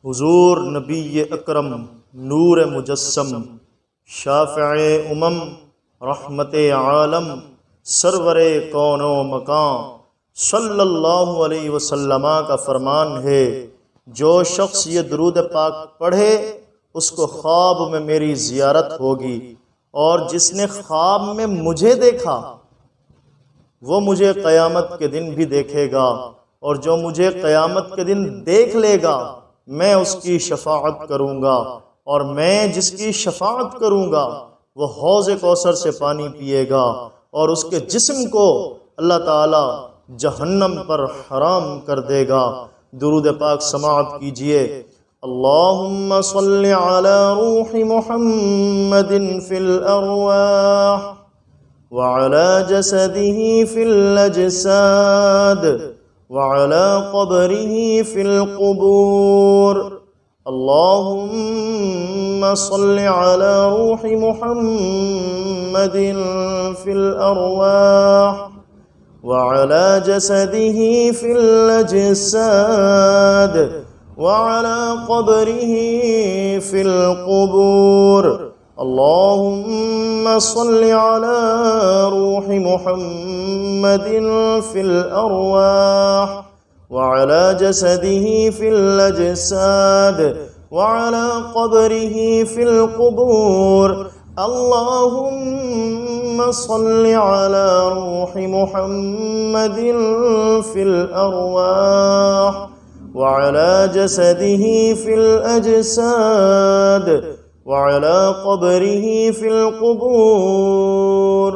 حضور نبی اکرم نور مجسم شافع امم رحمت عالم سرور کون و مکان صلی اللہ علیہ وسلم کا فرمان ہے، جو شخص یہ درود پاک پڑھے اس کو خواب میں میری زیارت ہوگی، اور جس نے خواب میں مجھے دیکھا وہ مجھے قیامت کے دن بھی دیکھے گا، اور جو مجھے قیامت کے دن دیکھ لے گا میں اس کی شفاعت کروں گا، اور میں جس کی شفاعت کروں گا وہ حوض کوثر سے پانی پیے گا، اور اس کے جسم کو اللہ تعالی جہنم پر حرام کر دے گا۔ درود پاک سماعت کیجئے۔ اللہم صلی علی روح محمد فی الارواح وعلى جسده في الأجساد وعلى قبره في القبور۔ اللهم صل على روح محمد في الأرواح وعلى جسده في الأجساد وعلى قبره في القبور۔ اللهم صل على روح محمد في الأرواح وعلى جسده في الأجساد وعلى قبره في القبور۔ اللهم صل على روح محمد في الأرواح وعلى جسده في الأجساد وعلى قبره في القبور۔